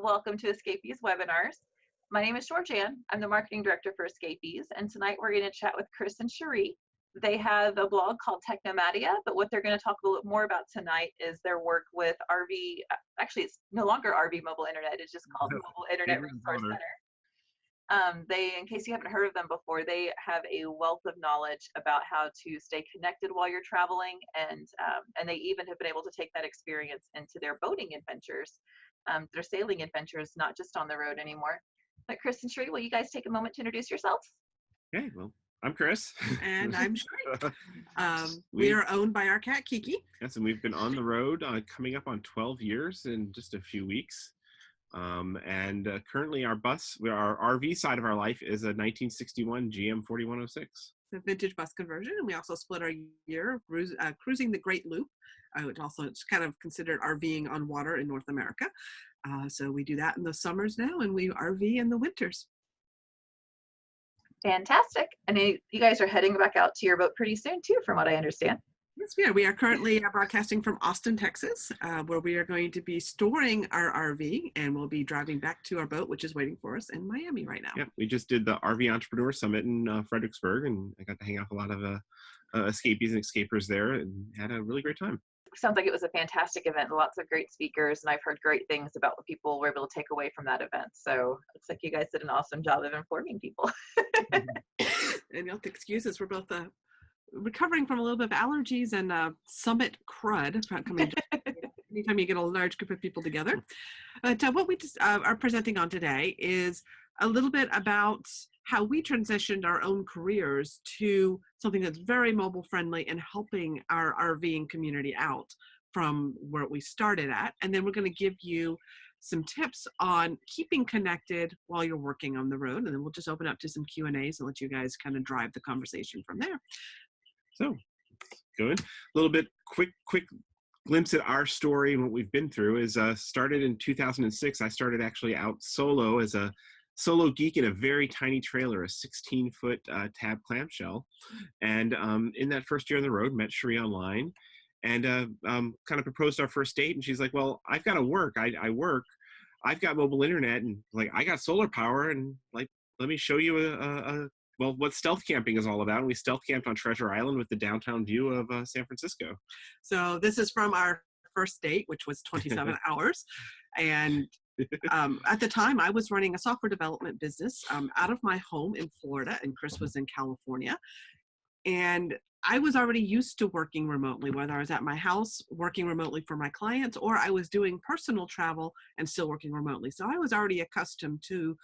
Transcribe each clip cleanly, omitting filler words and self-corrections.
Welcome to Xscapers webinars. My name is Georgianne. I'm the marketing director for Xscapers, and tonight we're going to chat with Chris and Cherie. They have a blog called Technomadia, but what they're going to talk a little bit more about tonight is their work with RV. Actually, it's no longer RV Mobile Internet. It's just called Mobile Internet Resource Center. In case you haven't heard of them before, they have a wealth of knowledge about how to stay connected while you're traveling, and they even have been able to take that experience into their boating adventures, their sailing adventures, not just on the road anymore. But Chris and Cherie, will you guys take a moment to introduce yourselves? Okay, well, I'm Chris. And I'm Cherie. We are owned by our cat, Kiki. Yes, and we've been on the road coming up on 12 years in just a few weeks. Currently our RV side of our life is a 1961 GM 4106. The vintage bus conversion, and we also split our year cruising the Great Loop, which also it's kind of considered RVing on water in North America. So we do that in the summers now, and we RV in the winters. Fantastic. And you guys are heading back out to your boat pretty soon too, from what I understand. Yes, we are. We are currently broadcasting from Austin, Texas, where we are going to be storing our RV, and we'll be driving back to our boat, which is waiting for us in Miami right now. Yeah, we just did the RV Entrepreneur Summit in Fredericksburg, and I got to hang out with a lot of escapees and Xscapers there, and had a really great time. Sounds like it was a fantastic event. Lots of great speakers, and I've heard great things about what people were able to take away from that event. So it looks like you guys did an awesome job of informing people. And you'll have to excuse us. We're both recovering from a little bit of allergies and summit crud coming anytime you get a large group of people together. But what we just are presenting on today is a little bit about how we transitioned our own careers to something that's very mobile friendly and helping our RVing community out from where we started at. And then we're going to give you some tips on keeping connected while you're working on the road. And then we'll just open up to some Q&As and let you guys kind of drive the conversation from there. So good. A little bit quick glimpse at our story and what we've been through is started in 2006. I started actually out solo as a solo geek in a very tiny trailer, a 16-foot tab clamshell. And in that first year on the road, met Cherie online and kind of proposed our first date. And she's like, well, I've got to work. I work. I've got mobile internet, and like I got solar power, and like let me show you what stealth camping is all about. And we stealth camped on Treasure Island with the downtown view of San Francisco. So this is from our first date, which was 27 hours. And at the time, I was running a software development business out of my home in Florida, and Chris was in California. And I was already used to working remotely, whether I was at my house working remotely for my clients, or I was doing personal travel and still working remotely. So I was already accustomed to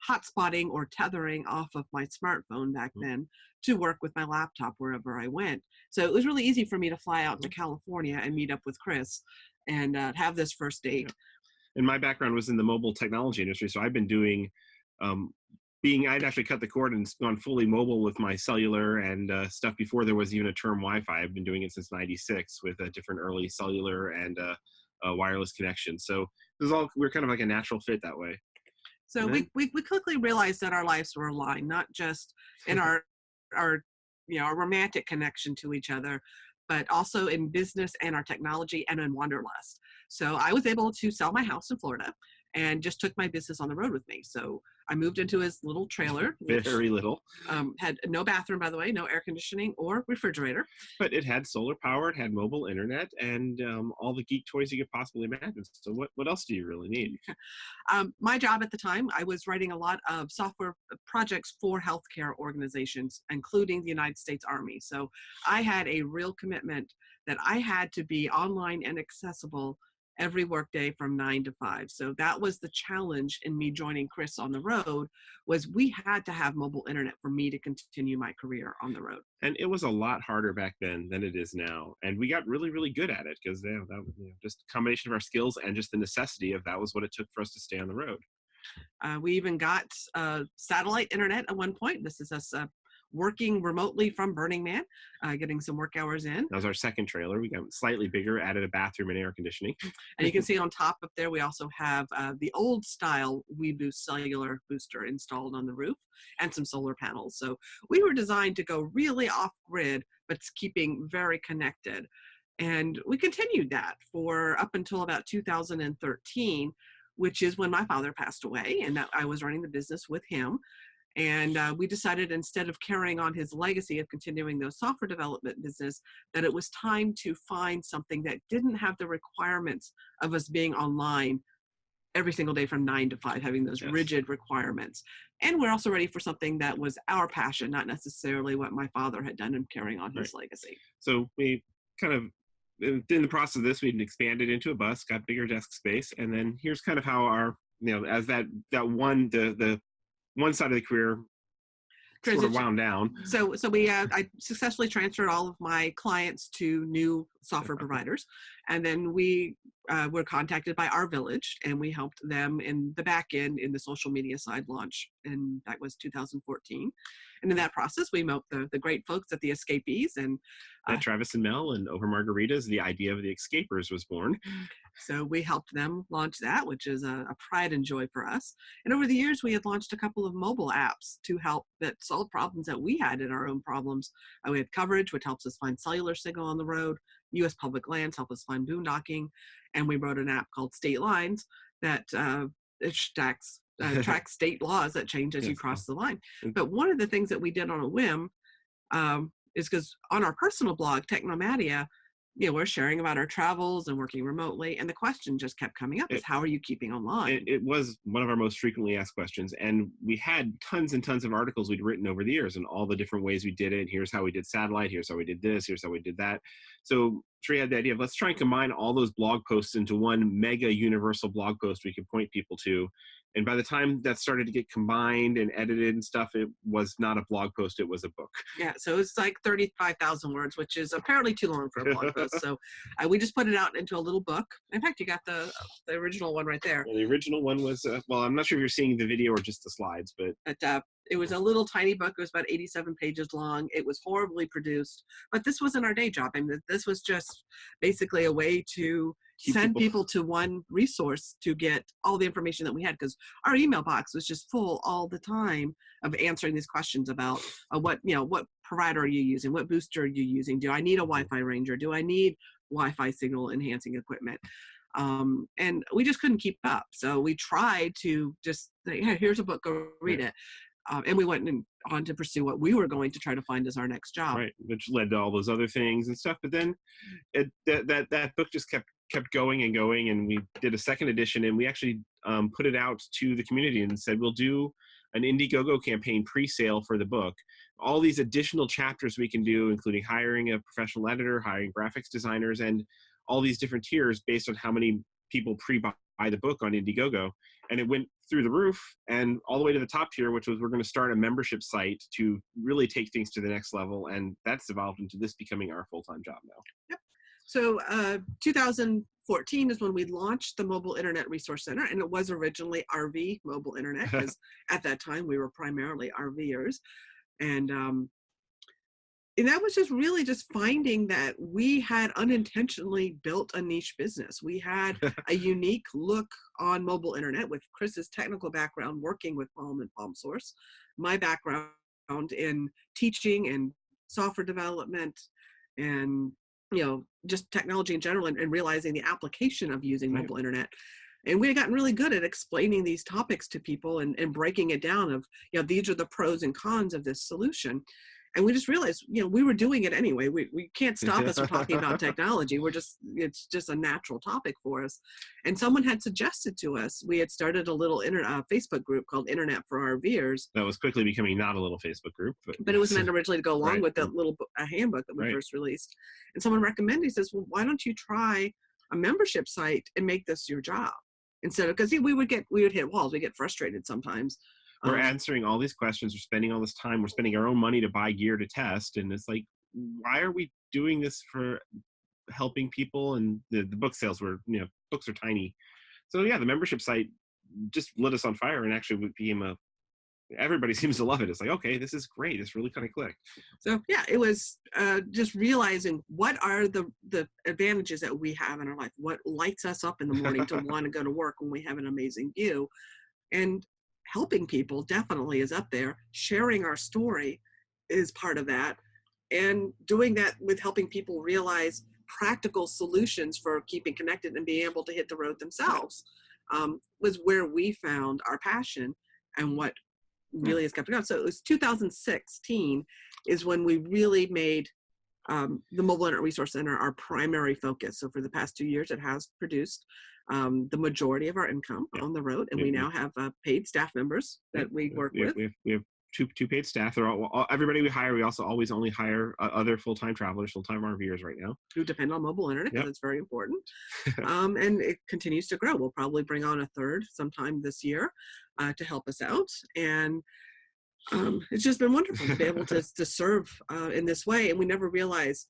hotspotting or tethering off of my smartphone back then to work with my laptop wherever I went. So it was really easy for me to fly out to California and meet up with Chris and have this first date. Yeah. And my background was in the mobile technology industry. So I've been doing, I'd actually cut the cord and gone fully mobile with my cellular and stuff before there was even a term Wi-Fi. I've been doing it since '96 with a different early cellular and wireless connection. So we're kind of like a natural fit that way. So we quickly realized that our lives were aligned, not just in our romantic connection to each other, but also in business and our technology and in wanderlust. So I was able to sell my house in Florida and just took my business on the road with me. So I moved into his little trailer. Very little. Had no bathroom, by the way, no air conditioning or refrigerator. But it had solar power, it had mobile internet, and all the geek toys you could possibly imagine. So what else do you really need? My job at the time, I was writing a lot of software projects for healthcare organizations, including the United States Army. So I had a real commitment that I had to be online and accessible every workday from 9 to 5. So that was the challenge in me joining Chris on the road, was we had to have mobile internet for me to continue my career on the road. And it was a lot harder back then than it is now. And we got really, really good at it because just a combination of our skills and just the necessity of that was what it took for us to stay on the road. We even got satellite internet at one point. This is us working remotely from Burning Man, getting some work hours in. That was our second trailer. We got slightly bigger, added a bathroom and air conditioning. And you can see on top up there, we also have the old style WeBoost cellular booster installed on the roof and some solar panels. So we were designed to go really off grid, but keeping very connected. And we continued that for up until about 2013, which is when my father passed away, and that I was running the business with him. And we decided, instead of carrying on his legacy of continuing those software development business, that it was time to find something that didn't have the requirements of us being online every single day from 9 to 5, having those rigid requirements. And we're also ready for something that was our passion, not necessarily what my father had done and carrying on his legacy. So we kind of, in the process of this, we'd expanded into a bus, got bigger desk space, and then here's kind of how our, as the one side of the career sort of wound down. So I successfully transferred all of my clients to new software providers, and then we were contacted by Our Village, and we helped them in the back end in the social media side launch, and that was 2014. And in that process, we met the great folks at the Xscapers, and Travis and Mel, and over margaritas, the idea of the Xscapers was born. So we helped them launch that, which is a pride and joy for us. And over the years, we had launched a couple of mobile apps to help that solve problems that we had in our own problems. We had Coverage, which helps us find cellular signal on the road. U.S. Public Lands help us find boondocking. And we wrote an app called State Lines that tracks state laws that change as you cross the line. But one of the things that we did on a whim is because on our personal blog, Technomadia, we're sharing about our travels and working remotely, and the question just kept coming up: is how are you keeping online? It was one of our most frequently asked questions, and we had tons and tons of articles we'd written over the years and all the different ways we did it. Here's how we did satellite. Here's how we did this. Here's how we did that. So Cherie had the idea of, let's try and combine all those blog posts into one mega universal blog post we could point people to. And by the time that started to get combined and edited and stuff, it was not a blog post, it was a book. Yeah, so it's like 35,000 words, which is apparently too long for a blog post. So we just put it out into a little book. In fact, you got the original one right there. Well, the original one was, well, I'm not sure if you're seeing the video or just the slides, but it was a little tiny book. It was about 87 pages long. It was horribly produced, but this wasn't our day job. I mean, this was just basically a way to send people to one resource to get all the information that we had, because our email box was just full all the time of answering these questions about what provider are you using? What booster are you using? Do I need a Wi-Fi Ranger? Do I need Wi-Fi signal enhancing equipment? And we just couldn't keep up. So we tried to just say, hey, here's a book, go read it. And we went on to pursue what we were going to try to find as our next job. Right, which led to all those other things and stuff. But then that book just kept going and going, and we did a second edition, and we actually put it out to the community and said, we'll do an Indiegogo campaign pre-sale for the book. All these additional chapters we can do, including hiring a professional editor, hiring graphics designers, and all these different tiers based on how many people pre-buy the book on Indiegogo. And it went through the roof and all the way to the top tier, which was, we're going to start a membership site to really take things to the next level. And that's evolved into this becoming our full-time job now. Yep. So 2014 is when we launched the Mobile Internet Resource Center, and it was originally RV Mobile Internet, because at that time we were primarily RVers. And that was just really just finding that we had unintentionally built a niche business. We had a unique look on mobile internet with Chris's technical background working with Palm and Palm Source, my background in teaching and software development and just technology in general, and realizing the application of using mobile internet. And we had gotten really good at explaining these topics to people and breaking it down of, these are the pros and cons of this solution. And we just realized, we were doing it anyway. We can't stop us from talking about technology. It's just a natural topic for us. And someone had suggested to us, we had started a little Facebook group called Internet for RVers. That was quickly becoming not a little Facebook group. But it was meant originally to go along with that little handbook that we first released. And someone recommended, he says, well, why don't you try a membership site and make this your job? Instead of, because we would hit walls. We get frustrated sometimes. We're answering all these questions. We're spending all this time. We're spending our own money to buy gear to test. And it's like, why are we doing this for helping people? And the book sales were, books are tiny. So yeah, the membership site just lit us on fire and actually became everybody seems to love it. It's like, okay, this is great. It's really kind of clicked. So yeah, it was just realizing what are the advantages that we have in our life. What lights us up in the morning to want to go to work when we have an amazing view. And helping people definitely is up there. Sharing our story is part of that. And doing that with helping people realize practical solutions for keeping connected and being able to hit the road themselves. was where we found our passion and what really has kept it going. So it was 2016 is when we really made the Mobile Internet Resource Center our primary focus. So for the past 2 years, it has produced the majority of our income on the road, and we now have paid staff members that we work with. We have two paid staff. They're everybody we hire. We also always only hire other full-time travelers, full-time RVers right now, who depend on mobile internet because it's very important. And it continues to grow. We'll probably bring on a third sometime this year to help us out. And it's just been wonderful to be able to serve in this way. And we never realized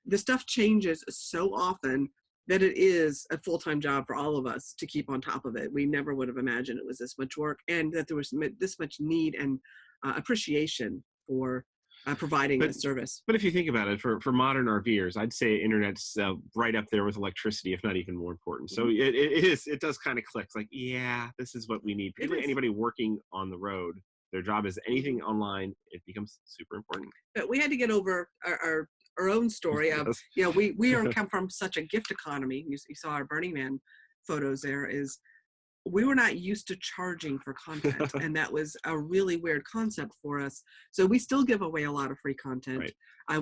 the stuff changes so often that it is a full-time job for all of us to keep on top of it. We never would have imagined it was this much work and that there was this much need and appreciation for providing this service. But if you think about it, for modern RVers, I'd say internet's right up there with electricity, if not even more important. So it does kind of click. Like, yeah, this is what we need. Particularly anybody working on the road, their job is anything online. It becomes super important. But we had to get over our own story of, we come from such a gift economy. You saw our Burning Man photos there. Is we were not used to charging for content, and that was a really weird concept for us. So we still give away a lot of free content. Right.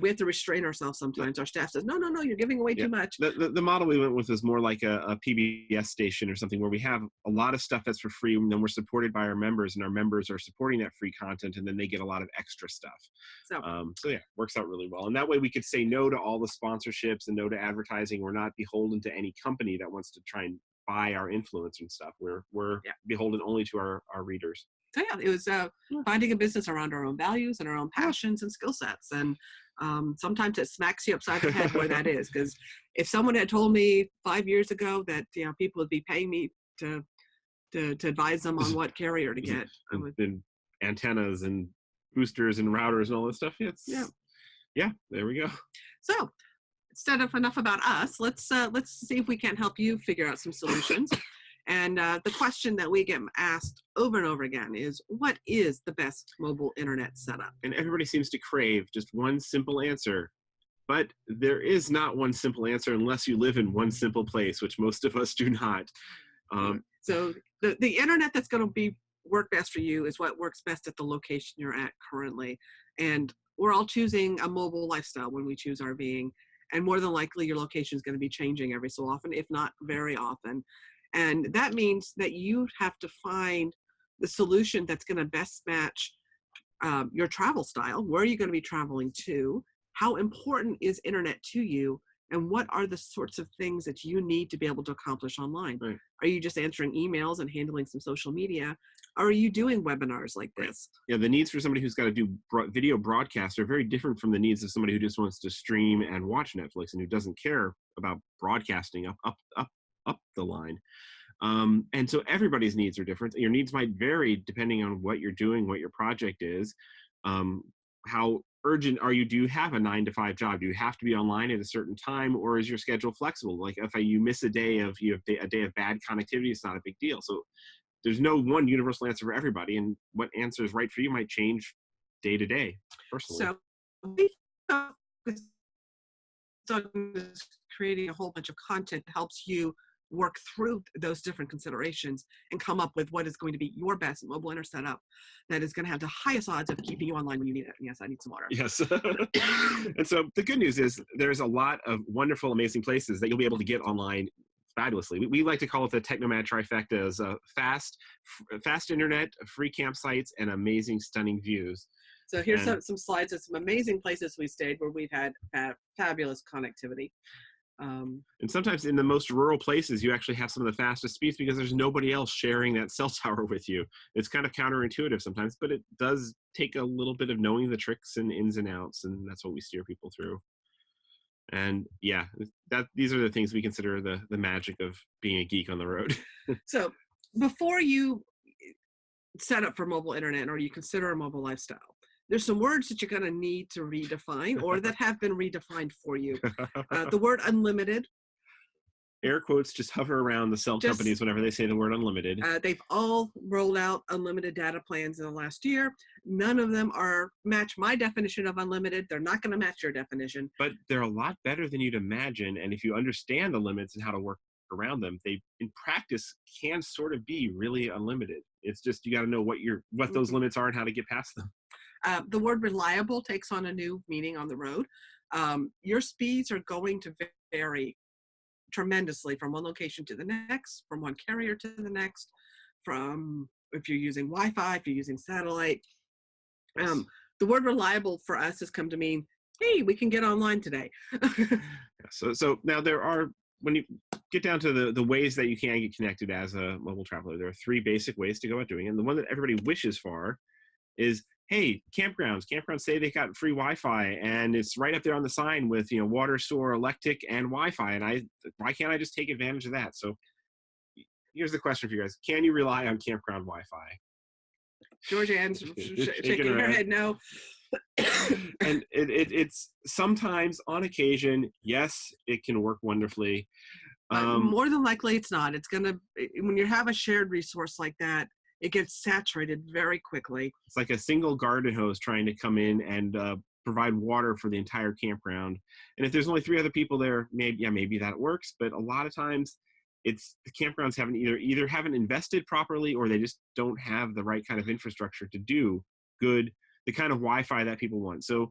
We have to restrain ourselves sometimes. Our staff says, no, you're giving away too much. The model we went with is more like a PBS station or something where we have a lot of stuff that's for free, and then we're supported by our members, and our members are supporting that free content, and then they get a lot of extra stuff. So works out really well. And that way we could say no to all the sponsorships and no to advertising. We're not beholden to any company that wants to try and buy our influence and stuff. We're beholden only to our readers. So it was finding a business around our own values and our own passions and skill sets. And sometimes it smacks you upside the head where that is. Because if someone had told me 5 years ago that people would be paying me to advise them on what carrier to get, and antennas and boosters and routers and all this stuff. There we go. So instead of enough about us, let's see if we can't help you figure out some solutions. And the question that we get asked over and over again is, what is the best mobile internet setup? And everybody seems to crave just one simple answer. But there is not one simple answer unless you live in one simple place, which most of us do not. So the internet that's going to work best for you is what works best at the location you're at currently. And we're all choosing a mobile lifestyle when we choose RVing. And more than likely, your location is going to be changing every so often, if not very often. And that means that you have to find the solution that's going to best match your travel style. Where are you going to be traveling to? How important is internet to you? And what are the sorts of things that you need to be able to accomplish online? Right. Are you just answering emails and handling some social media? Or are you doing webinars like this? Yeah, the needs for somebody who's got to do video broadcasts are very different from the needs of somebody who just wants to stream and watch Netflix and who doesn't care about broadcasting up the line. And so everybody's needs are different. Your needs might vary depending on what you're doing, what your project is. How urgent are you? Do you have a 9-to-5 job? Do you have to be online at a certain time, or is your schedule flexible? Like if you miss a day of bad connectivity, it's not a big deal. So there's no one universal answer for everybody, and what answer is right for you might change day to day. Personally, so we focus on creating a whole bunch of content that helps you work through those different considerations and come up with what is going to be your best mobile internet setup that is going to have the highest odds of keeping you online when you need it. Yes, I need some water. Yes. And so the good news is there's a lot of wonderful, amazing places that you'll be able to get online fabulously. We like to call it the Technomad trifecta: as fast internet, free campsites, and amazing, stunning views. So here's some slides of some amazing places we stayed where we've had fabulous connectivity. And sometimes in the most rural places, you actually have some of the fastest speeds because there's nobody else sharing that cell tower with you. It's kind of counterintuitive sometimes, but it does take a little bit of knowing the tricks and ins and outs, and that's what we steer people through. And yeah, these are the things we consider the magic of being a geek on the road. So before you set up for mobile internet or you consider a mobile lifestyle, there's some words that you're going to need to redefine or that have been redefined for you. The word unlimited. Air quotes just hover around the cell companies whenever they say the word unlimited. They've all rolled out unlimited data plans in the last year. None of them match my definition of unlimited. They're not going to match your definition. But they're a lot better than you'd imagine. And if you understand the limits and how to work around them, they in practice can sort of be really unlimited. It's just you got to know what those limits are and how to get past them. The word reliable takes on a new meaning on the road. Your speeds are going to vary tremendously from one location to the next, from one carrier to the next, from if you're using Wi-Fi, if you're using satellite. The word reliable for us has come to mean, hey, we can get online today. So now there are, when you get down to the ways that you can get connected as a mobile traveler, there are 3 basic ways to go about doing it. And the one that everybody wishes for is, hey, campgrounds say they got free Wi-Fi and it's right up there on the sign with, water, sewer, electric, and Wi-Fi. And why can't I just take advantage of that? So here's the question for you guys. Can you rely on campground Wi-Fi? Georgianne's shaking her head no. And it's sometimes, on occasion, yes, it can work wonderfully. But more than likely it's not. It's when you have a shared resource like that, it gets saturated very quickly. It's like a single garden hose trying to come in and provide water for the entire campground. And if there's only 3 other people there, maybe that works. But a lot of times, it's the campgrounds haven't either haven't invested properly, or they just don't have the right kind of infrastructure to do the kind of Wi-Fi that people want. So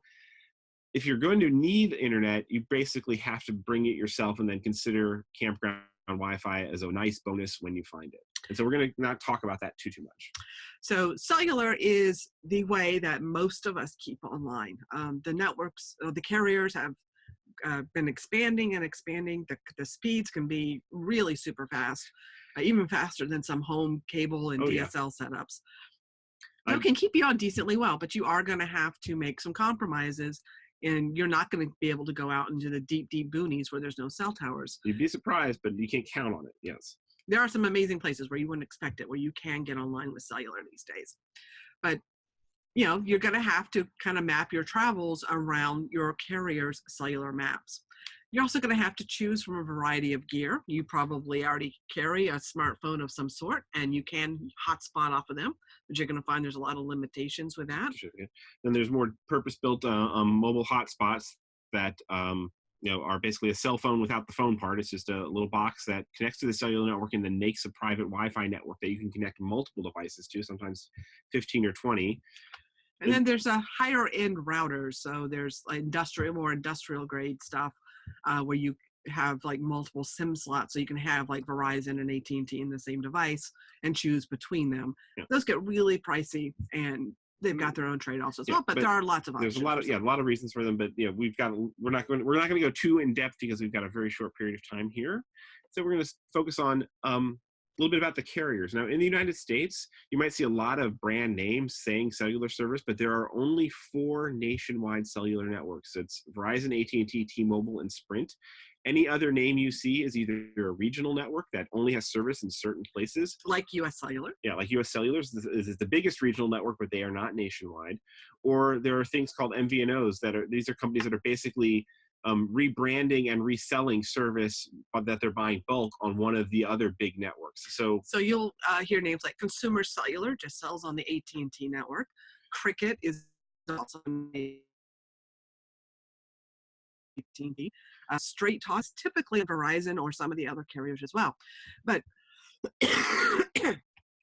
if you're going to need internet, you basically have to bring it yourself and then consider campground Wi-Fi as a nice bonus when you find it. And so we're going to not talk about that too much. So cellular is the way that most of us keep online. The networks, the carriers have been expanding and expanding. The speeds can be really super fast, even faster than some home cable and DSL setups. It can keep you on decently well, but you are going to have to make some compromises, and you're not going to be able to go out into the deep, deep boonies where there's no cell towers. You'd be surprised, but you can't count on it. Yes. There are some amazing places where you wouldn't expect it, where you can get online with cellular these days. But you're going to have to kind of map your travels around your carrier's cellular maps. You're also going to have to choose from a variety of gear. You probably already carry a smartphone of some sort, and you can hotspot off of them, but you're going to find there's a lot of limitations with that. Then there's more purpose-built mobile hotspots that are basically a cell phone without the phone part. It's just a little box that connects to the cellular network and then makes a private Wi-Fi network that you can connect multiple devices to, sometimes 15 or 20. And then there's a higher end routers. So there's like more industrial grade stuff where you have like multiple SIM slots. So you can have like Verizon and AT&T in the same device and choose between them. Yeah. Those get really pricey, and they've got their own trade-offs as well, but there are lots of options. There's a lot of reasons for them, but we're not going to go too in depth because we've got a very short period of time here. So we're going to focus on a little bit about the carriers. Now, in the United States, you might see a lot of brand names saying cellular service, but there are only 4 nationwide cellular networks. It's Verizon, AT&T, T-Mobile, and Sprint. Any other name you see is either a regional network that only has service in certain places. Like US Cellular. Yeah, like US Cellular is the biggest regional network, but they are not nationwide. Or there are things called MVNOs these are companies that are basically rebranding and reselling service that they're buying bulk on one of the other big networks. So you'll hear names like Consumer Cellular, just sells on the AT&T network. Cricket is also on the AT&T. Straight Talk is typically Verizon or some of the other carriers as well. But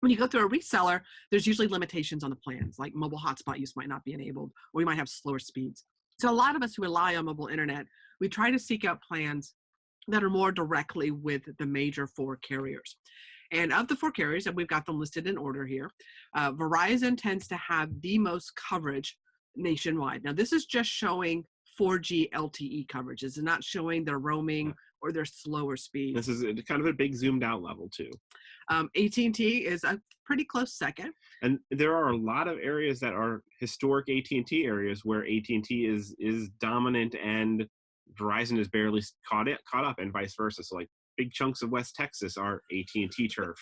when you go through a reseller, there's usually limitations on the plans, like mobile hotspot use might not be enabled, or we might have slower speeds. So a lot of us who rely on mobile internet, we try to seek out plans that are more directly with the major 4 carriers. And of the 4 carriers, and we've got them listed in order here, Verizon tends to have the most coverage nationwide. Now, this is just showing 4G LTE coverage. It's not showing their roaming or their slower speed. This is kind of a big zoomed out level too. AT&T is a pretty close second. And there are a lot of areas that are historic AT&T areas where AT&T is dominant and Verizon is barely caught up, and vice versa. So like big chunks of West Texas are AT&T turf.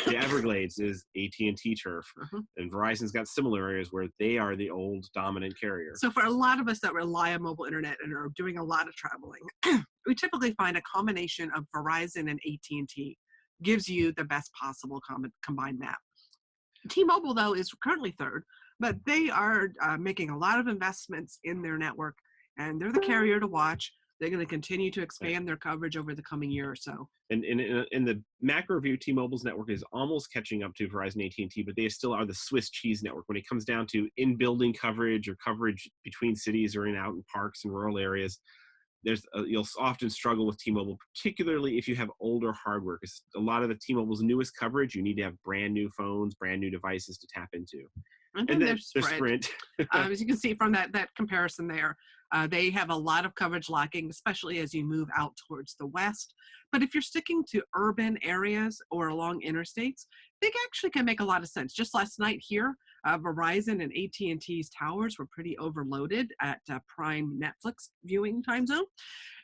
The Everglades is AT&T turf. And Verizon's got similar areas where they are the old dominant carrier. So for a lot of us that rely on mobile internet and are doing a lot of traveling, we typically find a combination of Verizon and AT&T gives you the best possible combined map. T-Mobile, though, is currently 3rd, but they are making a lot of investments in their network, and they're the carrier to watch. They're going to continue to expand their coverage over the coming year or so. And in the macro view, T-Mobile's network is almost catching up to Verizon, AT&T, but they still are the Swiss cheese network when it comes down to in-building coverage or coverage between cities or out in parks and rural areas. You'll often struggle with T-Mobile, particularly if you have older hardware, because a lot of the T-Mobile's newest coverage, you need to have brand new phones, brand new devices to tap into. And then there's Sprint. As you can see from that comparison there, they have a lot of coverage lacking, especially as you move out towards the west. But if you're sticking to urban areas or along interstates, they actually can make a lot of sense. Just last night here, Verizon and AT&T's towers were pretty overloaded at prime Netflix viewing time zone.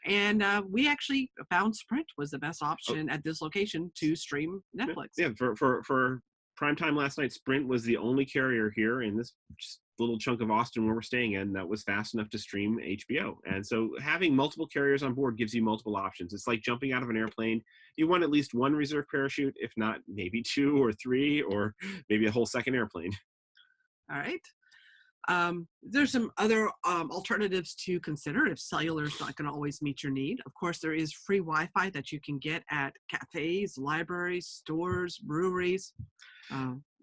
And we actually found Sprint was the best option at this location to stream Netflix. Yeah, for prime time last night, Sprint was the only carrier here in this little chunk of Austin where we're staying in that was fast enough to stream HBO. And so having multiple carriers on board gives you multiple options. It's like jumping out of an airplane. You want at least one reserve parachute, if not maybe 2 or 3, or maybe a whole second airplane. All right. There's some other alternatives to consider if cellular is not going to always meet your need. Of course, there is free Wi-Fi that you can get at cafes, libraries, stores, breweries,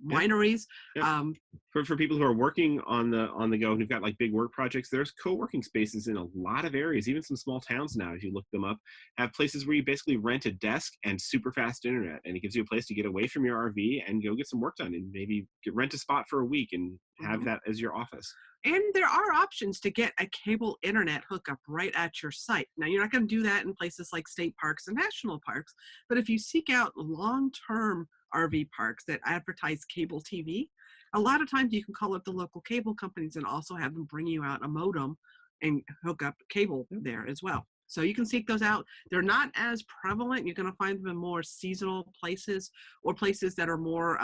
wineries. Yeah. For people who are working on the go and who've got like big work projects, there's co-working spaces in a lot of areas, even some small towns now, if you look them up, have places where you basically rent a desk and super fast internet, and it gives you a place to get away from your RV and go get some work done, and maybe rent a spot for a week and have that as your office. And there are options to get a cable internet hookup right at your site. Now, you're not going to do that in places like state parks and national parks, but if you seek out long-term RV parks that advertise cable TV, a lot of times you can call up the local cable companies and also have them bring you out a modem and hook up cable there as well. So you can seek those out. They're not as prevalent. You're going to find them in more seasonal places or places that are more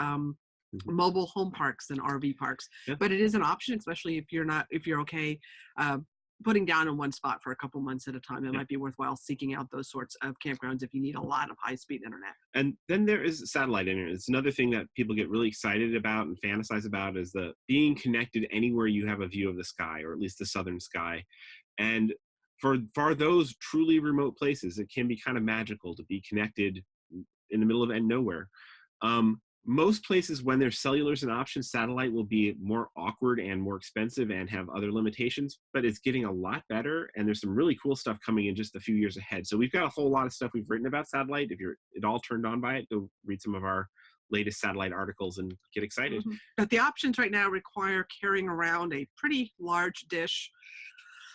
mobile home parks than RV parks. Yeah. But it is an option, especially if you're okay putting down in one spot for a couple months at a time. It might be worthwhile seeking out those sorts of campgrounds if you need a lot of high-speed internet. And then there is satellite internet. It's another thing that people get really excited about and fantasize about, is the being connected anywhere you have a view of the sky, or at least the southern sky. And for those truly remote places, it can be kind of magical to be connected in the middle of nowhere. Most places, when there's cellular as an option, satellite will be more awkward and more expensive and have other limitations, but it's getting a lot better, and there's some really cool stuff coming in just a few years ahead. So we've got a whole lot of stuff we've written about satellite. If you're at all turned on by it, go read some of our latest satellite articles and get excited. But the options right now require carrying around a pretty large dish.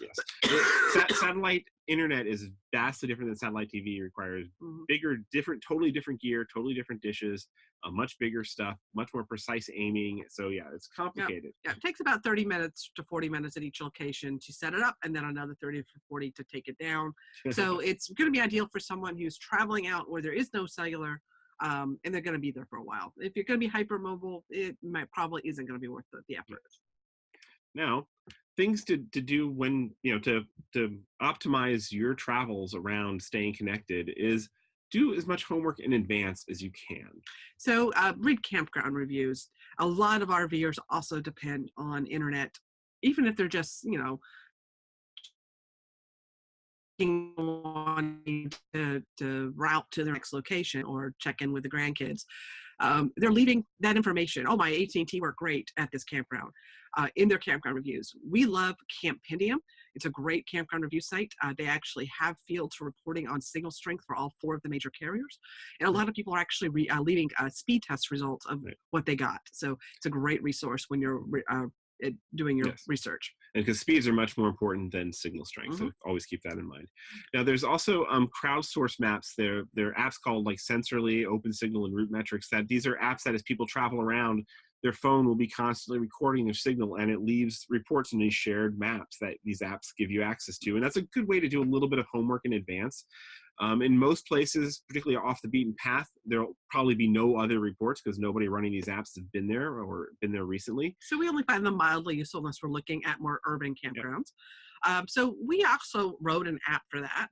Yes. Satellite internet is vastly different than satellite TV. It requires bigger, totally different gear, totally different dishes, much bigger stuff, much more precise aiming. So yeah, it's complicated. Yeah, it takes about 30 minutes to 40 minutes at each location to set it up, and then another 30 to 40 to take it down. So it's going to be ideal for someone who's traveling out where there is no cellular, and they're going to be there for a while. If you're going to be hypermobile, it probably isn't going to be worth the effort. Now, things to do when, to optimize your travels around staying connected is do as much homework in advance as you can. So read campground reviews. A lot of RVers also depend on internet, even if they're just, wanting to route to their next location or check in with the grandkids. They're leaving that information. Oh, my AT&T worked great at this campground in their campground reviews. We love Campendium. It's a great campground review site. They actually have fields for reporting on signal strength for all 4 of the major carriers. And a lot of people are actually leaving speed test results of what they got. So it's a great resource when you're doing your research. And because speeds are much more important than signal strength, so always keep that in mind. Now, there's also crowdsourced maps. There are apps called like Sensorly, OpenSignal, and RouteMetrics. That these are apps that as people travel around, their phone will be constantly recording their signal, and it leaves reports in these shared maps that these apps give you access to. And that's a good way to do a little bit of homework in advance. In most places, particularly off the beaten path, there'll probably be no other reports because nobody running these apps has been there or been there recently. So we only find them mildly useful unless we're looking at more urban campgrounds. So we also wrote an app for that.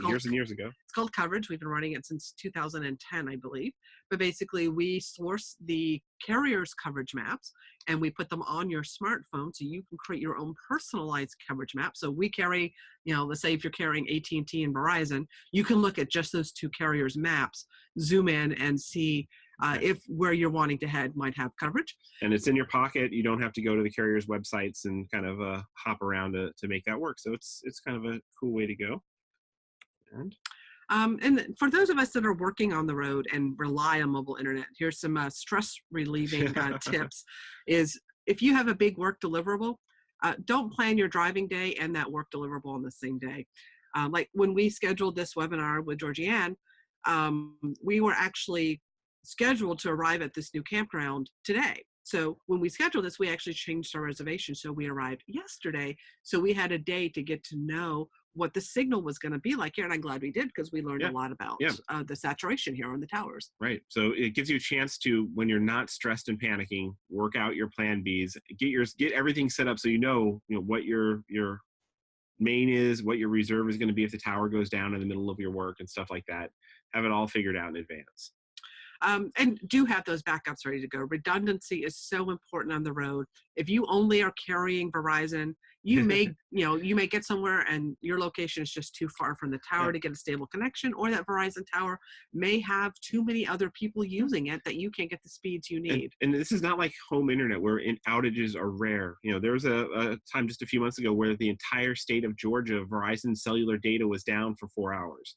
Years and years ago. It's called Coverage. We've been running it since 2010, I believe. But basically, we source the carrier's coverage maps and we put them on your smartphone so you can create your own personalized coverage map. So we carry, let's say if you're carrying AT&T and Verizon, you can look at just those two carriers' maps, zoom in and see if where you're wanting to head might have coverage. And it's in your pocket. You don't have to go to the carrier's websites and kind of hop around to make that work. So it's kind of a cool way to go. And for those of us that are working on the road and rely on mobile internet, here's some stress relieving tips. Is if you have a big work deliverable, don't plan your driving day and that work deliverable on the same day. Like when we scheduled this webinar with Georgianne, we were actually scheduled to arrive at this new campground today. So when we scheduled this, we actually changed our reservation. So we arrived yesterday. So we had a day to get to know what the signal was going to be like here. And I'm glad we did, because we learned a lot about the saturation here on the towers. Right. So it gives you a chance to, when you're not stressed and panicking, work out your plan Bs, get everything set up so you know what your main is, what your reserve is going to be if the tower goes down in the middle of your work and stuff like that. Have it all figured out in advance. And do have those backups ready to go. Redundancy is so important on the road. If you only are carrying Verizon, you may, you may get somewhere and your location is just too far from the tower to get a stable connection, or that Verizon tower may have too many other people using it that you can't get the speeds you need. And this is not like home internet where outages are rare. There was a time just a few months ago where the entire state of Georgia, Verizon cellular data was down for 4 hours.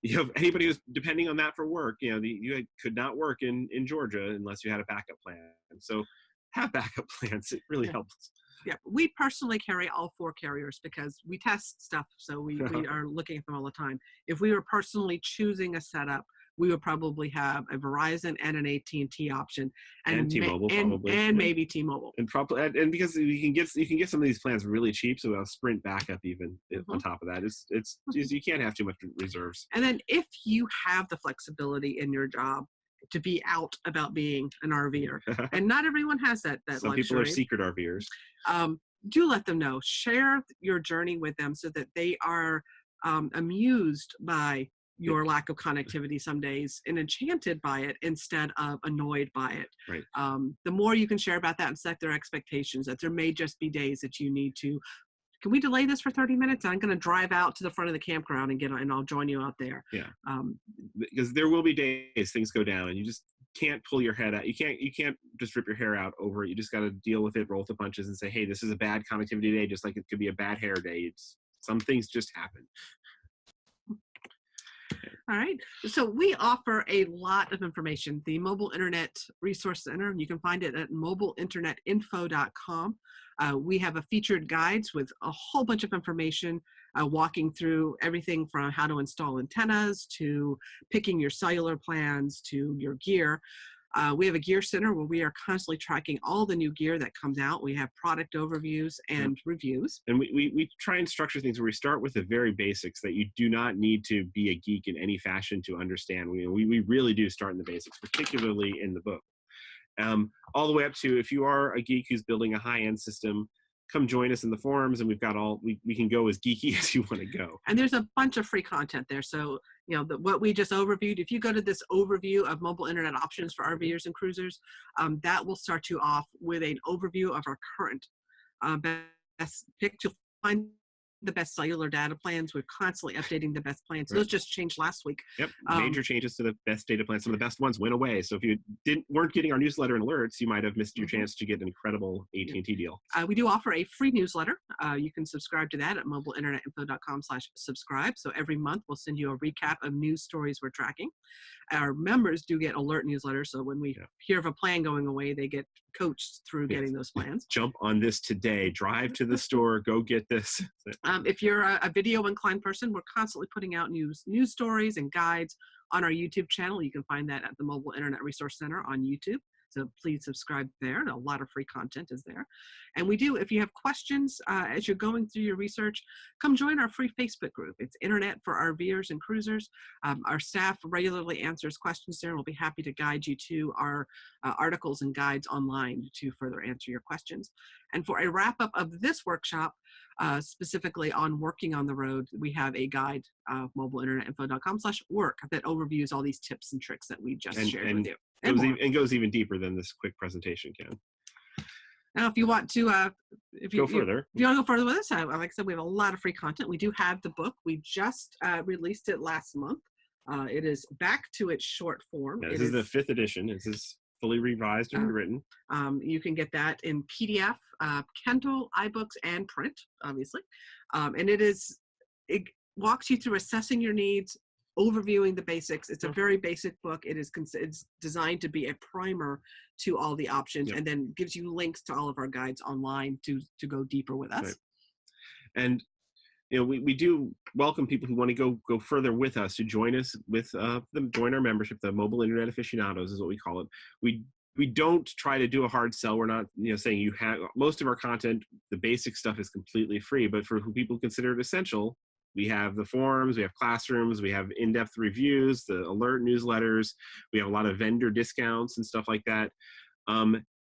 If anybody was depending on that for work, you could not work in Georgia unless you had a backup plan. And so have backup plans. It really helps. Yeah, we personally carry all 4 carriers because we test stuff. So we are looking at them all the time. If we were personally choosing a setup, we would probably have a Verizon and an AT&T option, and T-Mobile probably, and maybe T-Mobile. And because you can get some of these plans really cheap, so a Sprint backup even on top of that. It's you can't have too much reserves. And then if you have the flexibility in your job to be out about being an RVer, and not everyone has that Some luxury. people are secret RVers. Do let them know. Share your journey with them so that they are amused by your lack of connectivity some days and enchanted by it instead of annoyed by it. Right. The more you can share about that and set their expectations, that there may just be days that you need to, can we delay this for 30 minutes? I'm going to drive out to the front of the campground and I'll join you out there. Yeah. Because there will be days things go down and you just can't pull your head out. You can't just rip your hair out over it. You just got to deal with it, roll with the punches and say, hey, this is a bad connectivity day, just like it could be a bad hair day. Some things just happen. All right. So we offer a lot of information. The Mobile Internet Resource Center, you can find it at mobileinternetinfo.com. We have a featured guides with a whole bunch of information walking through everything from how to install antennas to picking your cellular plans to your gear. We have a gear center where we are constantly tracking all the new gear that comes out. We have product overviews and reviews. And we try and structure things where we start with the very basics that you do not need to be a geek in any fashion to understand. We really do start in the basics, particularly in the book. All the way up to if you are a geek who's building a high-end system, come join us in the forums, and we've got we can go as geeky as you want to go. And there's a bunch of free content there. So, what we just overviewed, if you go to this overview of mobile internet options for RVers and cruisers, that will start you off with an overview of our current best pick. You'll find the best cellular data plans. We're constantly updating the best plans. Those just changed last week. Yep, major changes to the best data plans. Some of the best ones went away. So if you weren't getting our newsletter and alerts, you might have missed your chance to get an incredible AT&T deal. We do offer a free newsletter. You can subscribe to that at mobileinternetinfo.com/subscribe. So every month we'll send you a recap of news stories we're tracking. Our members do get alert newsletters. So when we hear of a plan going away, they get coached through getting those plans. Jump on this today. Drive to the store. Go get this. If you're a video inclined person, we're constantly putting out news stories and guides on our YouTube channel. You can find that at the Mobile Internet Resource Center on YouTube. So please subscribe there. And a lot of free content is there. And we do, if you have questions as you're going through your research, come join our free Facebook group. It's Internet for RVers and Cruisers. Our staff regularly answers questions there. We'll be happy to guide you to our articles and guides online to further answer your questions. And for a wrap up of this workshop, specifically on working on the road, we have a guide, mobileinternetinfo.com/work, that overviews all these tips and tricks that we just shared with you. And goes even deeper than this quick presentation can. Now, if you want to, Go further. If you want to go further with us, like I said, we have a lot of free content. We do have the book. We just released it last month. It is back to its short form. Yeah, this is the 5th edition. This is fully revised and rewritten. You can get that in PDF, Kindle, iBooks, and print, obviously. And it walks you through assessing your needs, overviewing the basics. It's a very basic book. It's designed to be a primer to all the options, and then gives you links to all of our guides online to go deeper with us. Right. And we do welcome people who want to go further with us, to join us with join our membership. The Mobile Internet Aficionados is what we call it. We don't try to do a hard sell. We're not saying you have most of our content. The basic stuff is completely free, but for who people consider it essential, we have the forums, we have classrooms, we have in-depth reviews, the alert newsletters, we have a lot of vendor discounts and stuff like that.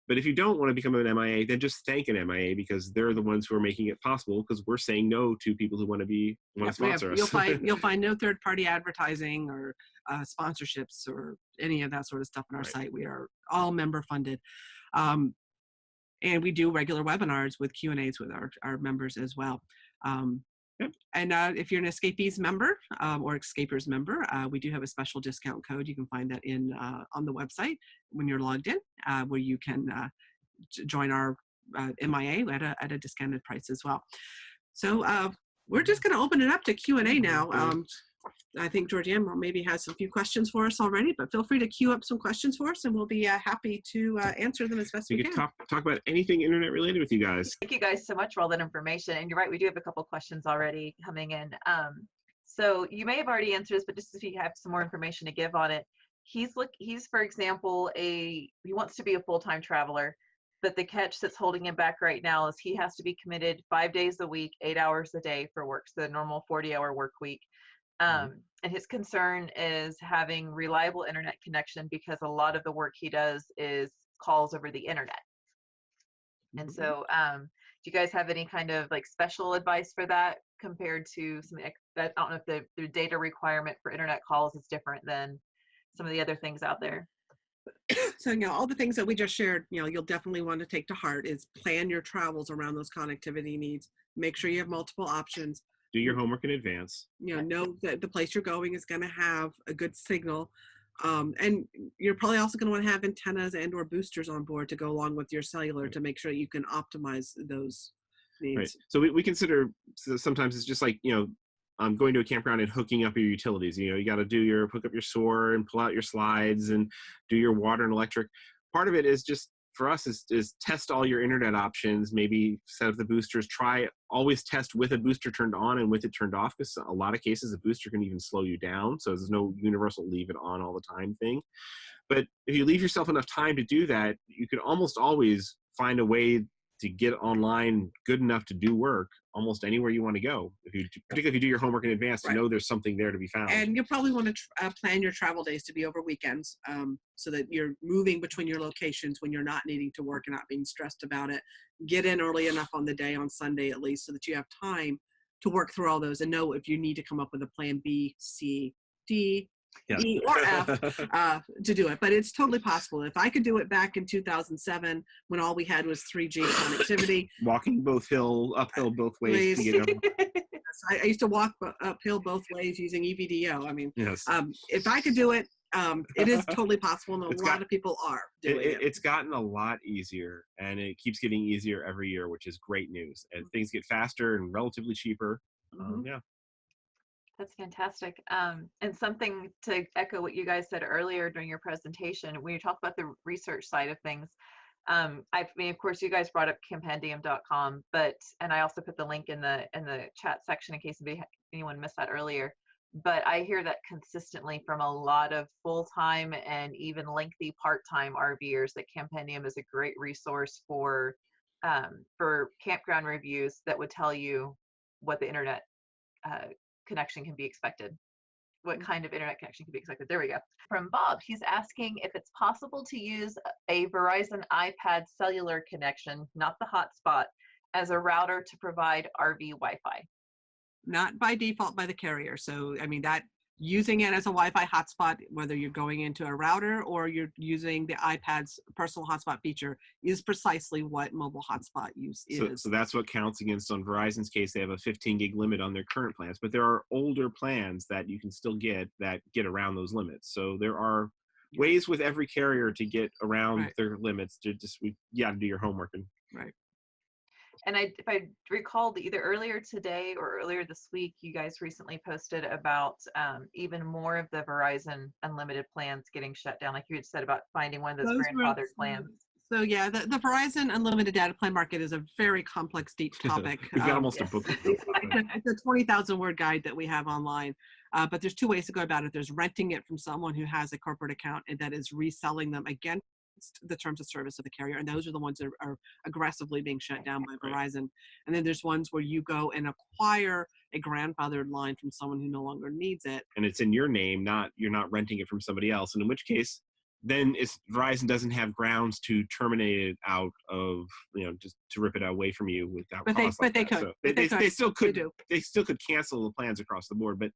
But if you don't want to become an MIA, then just thank an MIA, because they're the ones who are making it possible, because we're saying no to people who want to sponsor us. You'll find no third-party advertising or sponsorships or any of that sort of stuff on our site. We are all member funded. And we do regular webinars with Q&As with our members as well. And if you're an Xscapers member or Xscapers member, we do have a special discount code. You can find that on the website when you're logged in, where you can join our MIA at a discounted price as well. So we're just going to open it up to Q&A now. I think Georgianne maybe has a few questions for us already, but feel free to queue up some questions for us, and we'll be happy to answer them as best we can. Talk about anything internet related with you guys. Thank you guys so much for all that information. And you're right, we do have a couple questions already coming in. So you may have already answered this, but just if you have some more information to give on it, he's for example, he wants to be a full-time traveler, but the catch that's holding him back right now is he has to be committed 5 days a week, 8 hours a day for work, so the normal 40-hour work week. And his concern is having reliable internet connection, because a lot of the work he does is calls over the internet. And so do you guys have any kind of like special advice for that, compared to something that, I don't know if the data requirement for internet calls is different than some of the other things out there? So, all the things that we just shared, you'll definitely want to take to heart is plan your travels around those connectivity needs. Make sure you have multiple options. Do your homework in advance. Know that the place you're going is going to have a good signal. And you're probably also going to want to have antennas and or boosters on board to go along with your cellular to make sure you can optimize those needs. Right. So we consider, sometimes it's just like, going to a campground and hooking up your utilities. You got to hook up your SOAR and pull out your slides and do your water and electric. Part of it is just, for us, is test all your internet options, maybe set up the boosters, always test with a booster turned on and with it turned off, because a lot of cases a booster can even slow you down. So there's no universal leave it on all the time thing. But if you leave yourself enough time to do that, you can almost always find a way to get online good enough to do work almost anywhere you want to go. Particularly if you do your homework in advance, to know there's something there to be found. And you'll probably want to plan your travel days to be over weekends, so that you're moving between your locations when you're not needing to work and not being stressed about it. Get in early enough on the day, on Sunday at least, so that you have time to work through all those and know if you need to come up with a plan B, C, D, E, or F to do it. But it's totally possible. If I could do it back in 2007 when all we had was 3G connectivity, walking uphill both ways to get I used to walk uphill both ways using EVDO. I mean, yes. If I could do it, it is totally possible, and a lot of people are doing it. It's gotten a lot easier, and it keeps getting easier every year, which is great news. And things get faster and relatively cheaper. That's fantastic. And something to echo what you guys said earlier during your presentation, when you talk about the research side of things, I mean, of course, you guys brought up campendium.com, and I also put the link in the chat section in case anyone missed that earlier. But I hear that consistently from a lot of full-time and even lengthy part-time RVers, that Campendium is a great resource for campground reviews that would tell you what the internet connection can be expected. What kind of internet connection can be expected? There we go. From Bob, he's asking if it's possible to use a Verizon iPad cellular connection, not the hotspot, as a router to provide RV Wi-Fi? Not by default by the carrier. So, I mean, that using it as a Wi-Fi hotspot, whether you're going into a router or you're using the iPad's personal hotspot feature, is precisely what mobile hotspot use is. So that's what counts against, on Verizon's case, they have a 15 gig limit on their current plans, but there are older plans that you can still get that get around those limits. So there are ways with every carrier to get around their limits. You got to do your homework. Right. And if I recall, either earlier today or earlier this week, you guys recently posted about even more of the Verizon unlimited plans getting shut down, like you had said about finding one of those grandfathered plans. So yeah, the Verizon unlimited data plan market is a very complex, deep topic. We've got almost a book. It's a 20,000 word guide that we have online. But there's two ways to go about it. There's renting it from someone who has a corporate account and that is reselling them against the terms of service of the carrier. And those are the ones that are aggressively being shut down by Verizon. And then there's ones where you go and acquire a grandfathered line from someone who no longer needs it. And it's in your name, you're not renting it from somebody else. And in which case, then Verizon doesn't have grounds to terminate it out of, just to rip it away from you without cost. But they could. So they still could. They still could cancel the plans across the board. But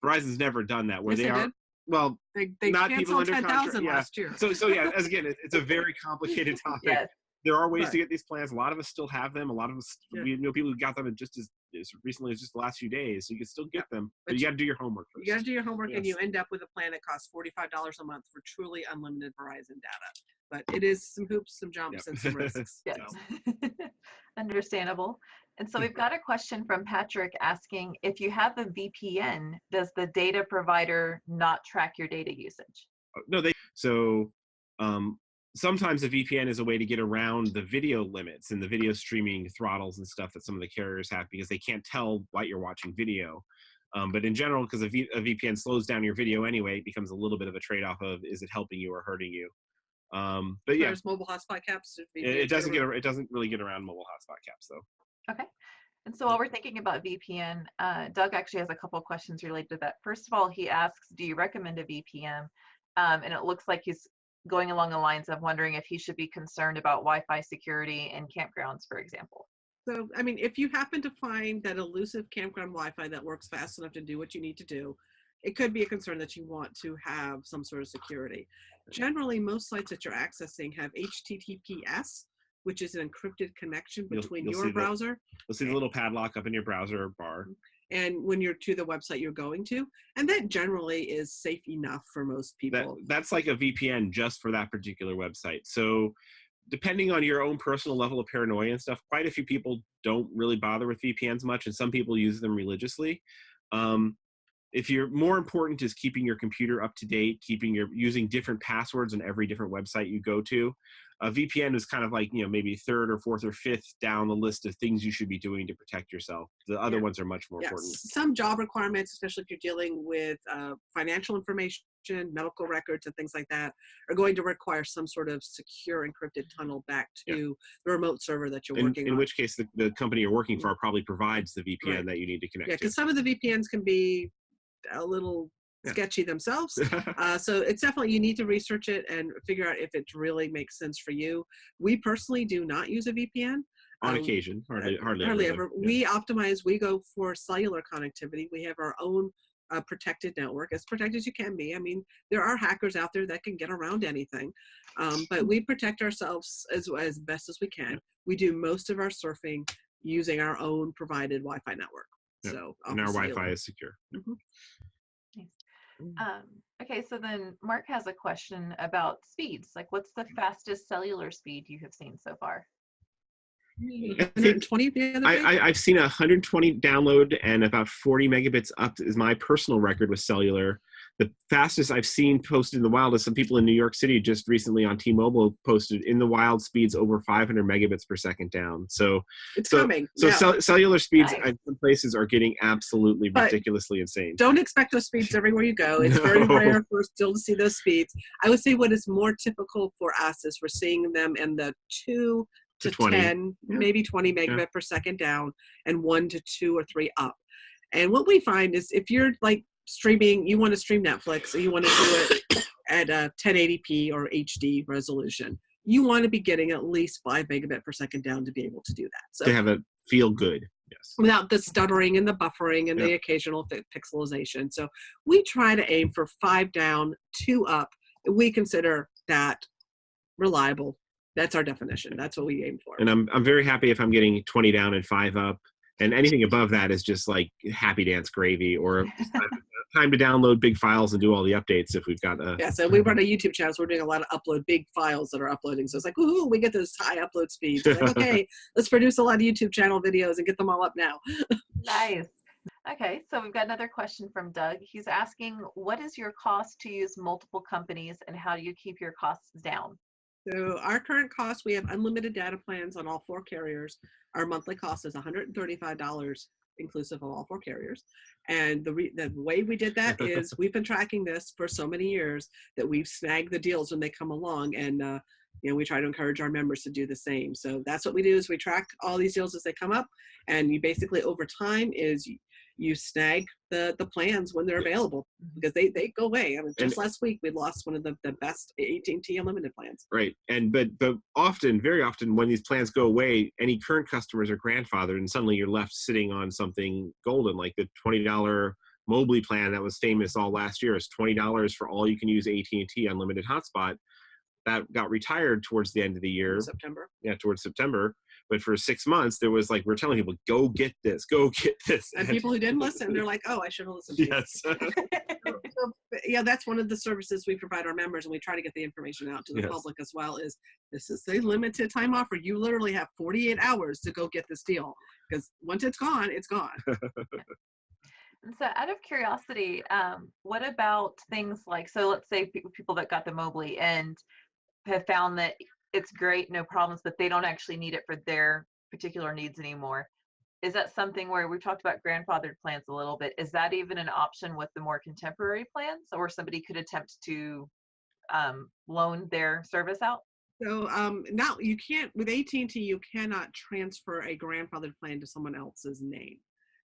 Verizon's never done that. Where they are. Well, they not people canceled under 10,000 last year. So yeah, as again, it's a very complicated topic. Yes. There are ways to get these plans. A lot of us still have them. A lot of us, we know people who got them just as recently as just the last few days. So you can still get them, but you got to do your homework first. You got to do your homework, and you end up with a plan that costs $45 a month for truly unlimited Verizon data. But it is some hoops, some jumps, and some risks. Yes. So. Understandable. And so we've got a question from Patrick asking, if you have a VPN, does the data provider not track your data usage? No, sometimes a VPN is a way to get around the video limits and the video streaming throttles and stuff that some of the carriers have, because they can't tell what you're watching video. But in general, because a VPN slows down your video anyway, it becomes a little bit of a trade-off of, is it helping you or hurting you? But yeah, there's mobile hotspot caps. It doesn't really get around mobile hotspot caps though. Okay. And so while we're thinking about VPN, Doug actually has a couple of questions related to that. First of all, he asks, do you recommend a VPN? And it looks like he's going along the lines of wondering if he should be concerned about Wi-Fi security in campgrounds, for example. So, I mean, if you happen to find that elusive campground Wi-Fi that works fast enough to do what you need to do, it could be a concern that you want to have some sort of security. Generally, most sites that you're accessing have HTTPS, which is an encrypted connection between your browser. You'll see the little padlock up in your browser bar. And when you're to the website you're going to, and that generally is safe enough for most people. That's like a VPN just for that particular website. So depending on your own personal level of paranoia and stuff, quite a few people don't really bother with VPNs much, and some people use them religiously. If you're more important is keeping your computer up to date, using different passwords on every different website you go to. A VPN is kind of like, maybe third or fourth or fifth down the list of things you should be doing to protect yourself. The other ones are much more important. Some job requirements, especially if you're dealing with financial information, medical records, and things like that, are going to require some sort of secure encrypted tunnel back to the remote server that you're working on. In which case, the company you're working for probably provides the VPN that you need to connect to. Yeah, because some of the VPNs can be a little sketchy themselves. So it's definitely, you need to research it and figure out if it really makes sense for you. We personally do not use a VPN. On occasion, hardly ever. Yeah. We optimize, we go for cellular connectivity. We have our own protected network, as protected as you can be. I mean, there are hackers out there that can get around anything, but we protect ourselves as best as we can. We do most of our surfing using our own provided Wi-Fi network. So and our Wi-Fi is secure. Mm-hmm. Nice. Okay, so then Mark has a question about speeds. Like, what's the fastest cellular speed you have seen so far? 120 the other day? I've seen 120 download and about 40 megabits up is my personal record with cellular. The fastest I've seen posted in the wild is some people in New York City just recently on T-Mobile posted in the wild speeds over 500 megabits per second down. So it's coming. So cellular speeds in some places are getting absolutely ridiculously insane. Don't expect those speeds everywhere you go. It's very rare for us still to see those speeds. I would say what is more typical for us is we're seeing them in the 2 to 10, maybe 20 megabit per second down, and 1 to 2 or 3 up. And what we find is if you're like streaming, you want to stream Netflix, or you want to do it at a 1080p or HD resolution, you want to be getting at least 5 megabit per second down to be able to do that. So To have it feel good. Yes. without the stuttering and the buffering and the occasional pixelization. So we try to aim for 5 down, 2 up. We consider that reliable. That's our definition. That's what we aim for. And I'm very happy if I'm getting 20 down and 5 up. And anything above that is just like happy dance gravy, or time to download big files and do all the updates if we've got a... Yeah, so we run a YouTube channel, so we're doing a lot of upload, big files that are uploading. So it's like, woohoo, we get those high upload speeds. It's like, okay, let's produce a lot of YouTube channel videos and get them all up now. Nice. Okay, so we've got another question from Doug. He's asking, what is your cost to use multiple companies, and how do you keep your costs down? So our current cost, we have unlimited data plans on all 4 carriers. Our monthly cost is $135 inclusive of all 4 carriers. And the way we did that is we've been tracking this for so many years that we've snagged the deals when they come along, and we try to encourage our members to do the same. So that's what we do, is we track all these deals as they come up, and you basically over time is you snag the plans when they're available, because they go away. I mean, just last week we lost one of the best AT&T unlimited plans. Right. But often, very often, when these plans go away, any current customers are grandfathered, and suddenly you're left sitting on something golden, like the $20 Mobley plan that was famous all last year. Is $20 for all you can use AT&T unlimited hotspot. That got retired towards the end of the year. September. Yeah, towards September. But for 6 months, there was like, we're telling people, go get this, go get this. And people who didn't listen, they're like, oh, I should have listened to you. Yes. So, yeah, that's one of the services we provide our members, and we try to get the information out to the public as well, is this is a limited time offer. You literally have 48 hours to go get this deal, because once it's gone, it's gone. So out of curiosity, what about things like, so let's say people that got the Mobley and have found that it's great, no problems, but they don't actually need it for their particular needs anymore. Is that something where we've talked about grandfathered plans a little bit? Is that even an option with the more contemporary plans, or somebody could attempt to loan their service out? So now you can't, with AT&T, you cannot transfer a grandfathered plan to someone else's name.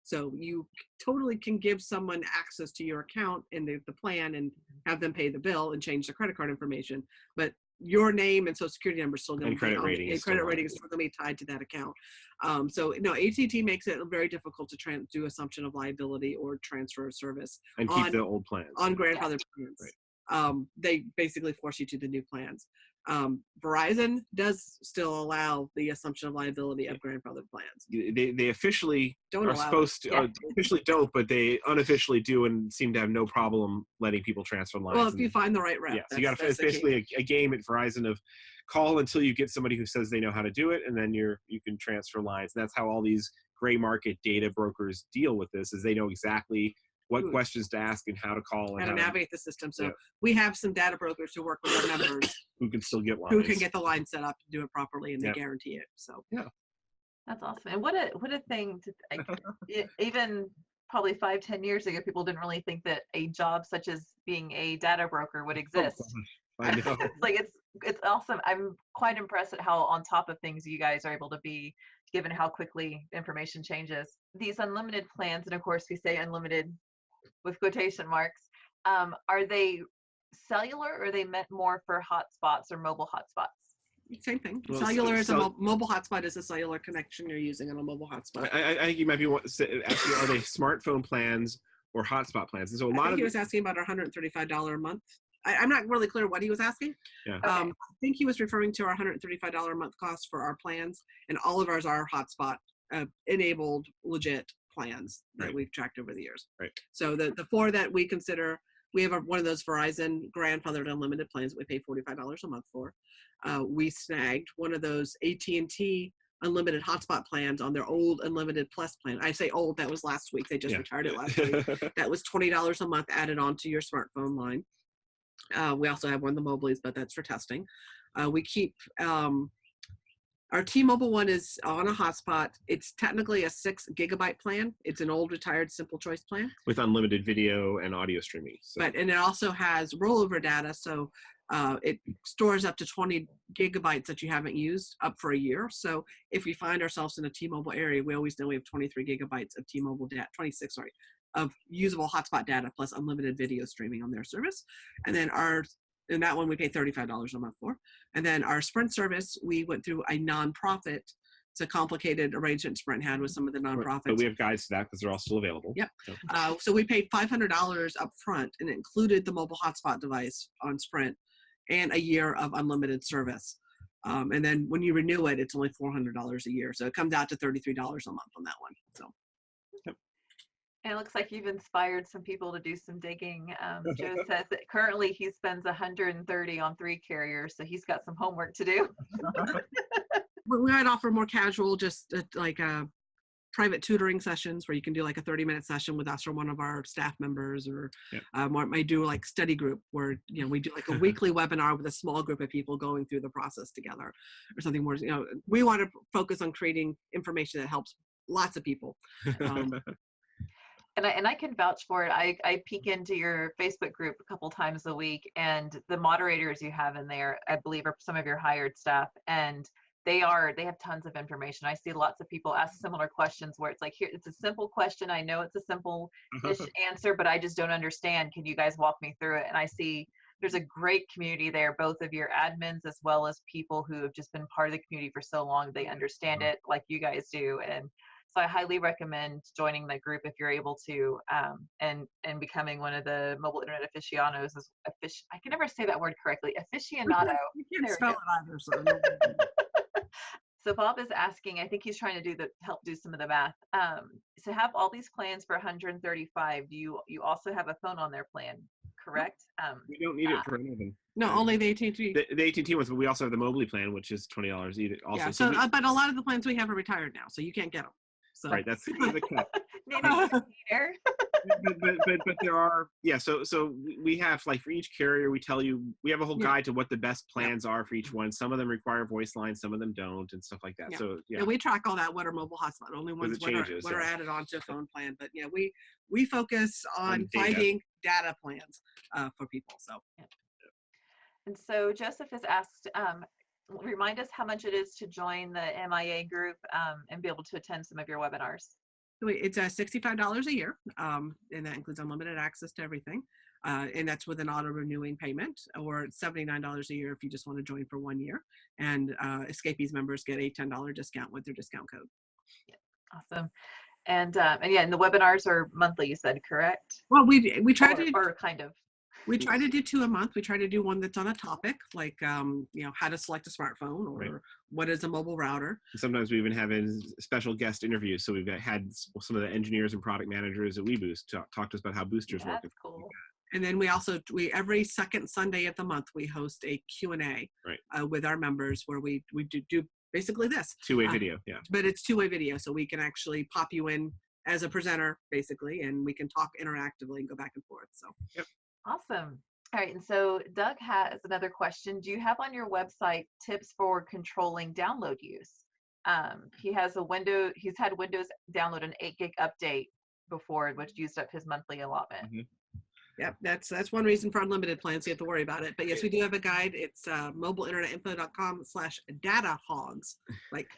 So you totally can give someone access to your account and the plan and have them pay the bill and change the credit card information. But your name and social security number is still going to be credit rating is still going to be tied to that account. So no, AT&T makes it very difficult to do assumption of liability or transfer of service and keep the old plans on grandfathered plans. Right. They basically force you to the new plans. Verizon does still allow the assumption of liability of grandfathered plans. They officially don't are supposed to, officially don't, but they unofficially do, and seem to have no problem letting people transfer lines. Well, if you find the right rep. Yeah, so you got to, it's basically a game at Verizon of call until you get somebody who says they know how to do it, and then you can transfer lines. And that's how all these gray market data brokers deal with this, is they know exactly what questions to ask and how to call and how to navigate the system. So we have some data brokers who work with our members who can still get lines, who can get the line set up and do it properly, and they guarantee it. So that's awesome. And what a thing to even probably 5-10 years ago, people didn't really think that a job such as being a data broker would exist. I know. It's awesome. I'm quite impressed at how on top of things you guys are able to be, given how quickly information changes. These unlimited plans, and of course we say unlimited with quotation marks, are they cellular, or are they meant more for hotspots or mobile hotspots? Same thing. Well, cellular is a mobile hotspot, is a cellular connection you're using on a mobile hotspot. I think you might be asking, are they smartphone plans or hotspot plans? And so I think he was asking about our $135 a month. I'm not really clear what he was asking. Yeah. Okay. I think he was referring to our $135 a month cost for our plans, and all of ours are hotspot enabled, legit plans that we've tracked over the years. Right. So the 4 that we consider, we have one of those Verizon grandfathered unlimited plans that we pay $45 a month for. We snagged one of those AT&T unlimited hotspot plans on their old unlimited plus plan. I say old, that was last week. They just retired it last week. That was $20 a month added on to your smartphone line. We also have one of the Mobleys, but that's for testing. We keep our T-Mobile one is on a hotspot. It's technically a 6 gigabyte plan. It's an old retired simple choice plan with unlimited video and audio streaming. So. And it also has rollover data, so it stores up to 20 gigabytes that you haven't used up for a year. So if we find ourselves in a T-Mobile area, we always know we have 23 gigabytes of T-Mobile data, 26, sorry, of usable hotspot data plus unlimited video streaming on their service. And then our And that one we pay $35 a month for. And then our Sprint service, we went through a nonprofit. It's a complicated arrangement Sprint had with some of the nonprofits. But we have guides to that because they're all still available. Yep. So we paid $500 up front, and it included the mobile hotspot device on Sprint and a year of unlimited service. And then when you renew it, it's only $400 a year. So it comes out to $33 a month on that one. So. And it looks like you've inspired some people to do some digging. Joe says that currently he spends $130 on 3 carriers, so he's got some homework to do. We might offer more casual, just like private tutoring sessions where you can do like a 30-minute session with us or one of our staff members, or might do like study group where, you know, we do like a weekly webinar with a small group of people going through the process together, or something more. You know, we want to focus on creating information that helps lots of people. And I can vouch for it. I peek into your Facebook group a couple times a week, and the moderators you have in there, I believe, are some of your hired staff, and they have tons of information. I see lots of people ask similar questions where it's like, here, it's a simple question. I know it's a simple-ish answer, but I just don't understand. Can you guys walk me through it? And I see there's a great community there, both of your admins as well as people who have just been part of the community for so long. They understand it like you guys do. And so I highly recommend joining that group if you're able to, and becoming one of the mobile internet aficionados. I can never say that word correctly. Aficionado. You can't spell it either. So. So Bob is asking, I think he's trying to help do some of the math. To have all these plans for $135, do you also have a phone on their plan, correct? We don't need it for anything. No, only the AT&T. The AT&T ones, but we also have the Mobley plan, which is $20 either. Also, yeah. So, but a lot of the plans we have are retired now, so you can't get them. So. Right, that's the cut. but there are, so we have, like, for each carrier, we tell you, we have a whole guide to what the best plans are for each one. Some of them require voice lines, some of them don't, and stuff like that. So and we track all that. What are mobile hotspot only ones, what are added onto a phone plan. But yeah, we focus on finding data plans for people. So and so Joseph has asked, remind us how much it is to join the MIA group and be able to attend some of your webinars. It's $65 a year, and that includes unlimited access to everything. And that's with an auto-renewing payment, or it's $79 a year if you just want to join for 1 year. And Xscapers members get a $10 discount with their discount code. Yeah, awesome. And the webinars are monthly, you said, correct? Well, we try to, or kind of. We try to do 2 a month. We try to do one that's on a topic, like, how to select a smartphone, or what is a mobile router. Sometimes we even have special guest interviews. So we've had some of the engineers and product managers at WeBoost talk to us about how boosters work. That's cool. And then we every second Sunday of the month, we host a Q&A with our members where we do basically this. Two-way video, yeah. But it's two-way video, so we can actually pop you in as a presenter, basically, and we can talk interactively and go back and forth. So. Yep. Awesome. All right. And so Doug has another question. Do you have on your website tips for controlling download use? He's had Windows download an 8 gig update before, which used up his monthly allotment. Mm-hmm. Yep. That's one reason for unlimited plans. You have to worry about it. But yes, we do have a guide. It's mobileinternetinfo.com/datahogs. Like,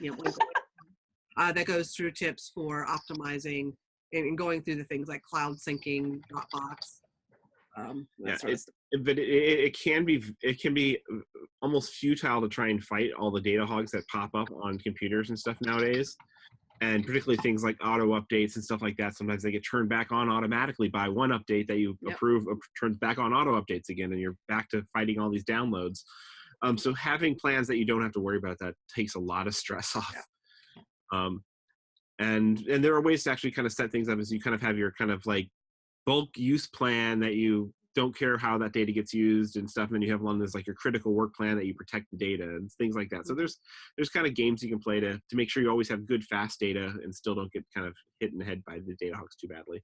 that goes through tips for optimizing and going through the things like cloud syncing, Dropbox. But it can be almost futile to try and fight all the data hogs that pop up on computers and stuff nowadays, and particularly things like auto updates and stuff like that. Sometimes they get turned back on automatically by one update that you approve, turns back on auto updates again, and you're back to fighting all these downloads. So having plans that you don't have to worry about that takes a lot of stress off. And there are ways to actually kind of set things up as you kind of have your kind of like bulk use plan that you don't care how that data gets used and stuff, and then you have one that's like your critical work plan that you protect the data and things like that. So there's kind of games you can play to make sure you always have good fast data and still don't get kind of hit in the head by the data hogs too badly.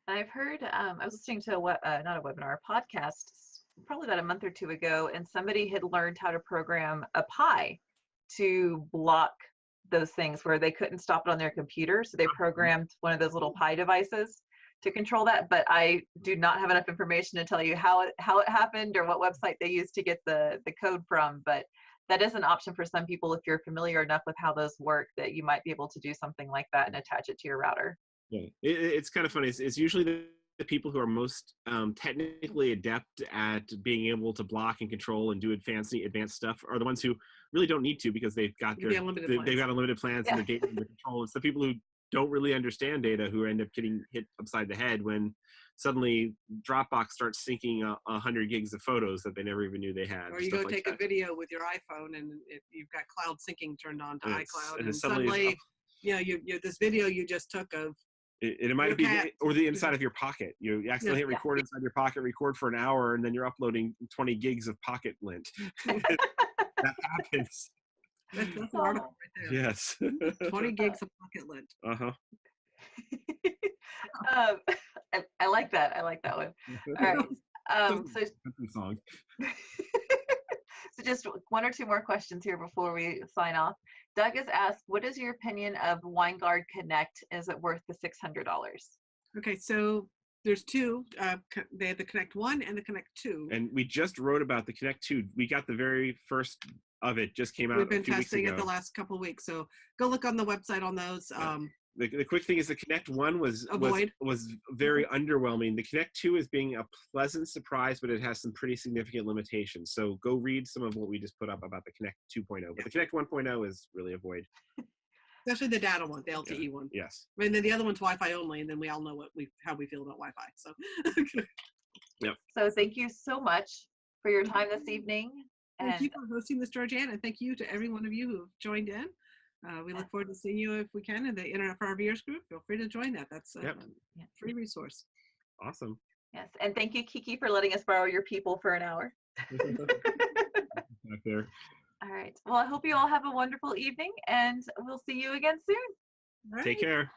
I've heard, I was listening to not a webinar, a podcast probably about a month or 2 ago, and somebody had learned how to program a Pi to block those things where they couldn't stop it on their computer. So they programmed one of those little Pi devices to control that, but I do not have enough information to tell you how it happened or what website they used to get the code from. But that is an option for some people if you're familiar enough with how those work, that you might be able to do something like that and attach it to your router. Yeah, it's kind of funny. It's usually the people who are most technically adept at being able to block and control and do advanced stuff are the ones who really don't need to, because they've got They've got unlimited plans and their data under control. It's the people who don't really understand data who end up getting hit upside the head when suddenly Dropbox starts syncing 100 gigs of photos that they never even knew they had. Or you go take a video with your iPhone and you've got cloud syncing turned on to iCloud, and suddenly, this video you just took of it might be or the inside of your pocket. You accidentally hit record inside your pocket, record for an hour, and then you're uploading 20 gigs of pocket lint. That happens. That's an article right there. Yes. 20 gigs of pocket lint. I like that. I like that one. All right. So just one or two more questions here before we sign off. Doug has asked, what is your opinion of WineGuard Connect? Is it worth the $600? Okay, so there's two. They have the Connect 1 and the Connect 2. And we just wrote about the Connect 2. We got the very first of it, just came out. We've been testing it the last couple of weeks, so go look on the website on those. The quick thing is the Connect 1 was very underwhelming. The Connect 2 is being a pleasant surprise, but it has some pretty significant limitations. So go read some of what we just put up about the Connect 2.0. But the Connect 1.0 is really a void. Especially the data one, the LTE one. Yes. I mean, then the other one's Wi-Fi only, and then we all know how we feel about Wi-Fi. So. Yep. So thank you so much for your time this evening. Thank you for hosting this, Georgianne, and thank you to every one of you who've joined in. We look forward to seeing you if we can in the Internet for RVers group. Feel free to join that. That's a free resource. Awesome. Yes, and thank you, Kiki, for letting us borrow your people for an hour. Back there. All right. Well, I hope you all have a wonderful evening, and we'll see you again soon. Take care.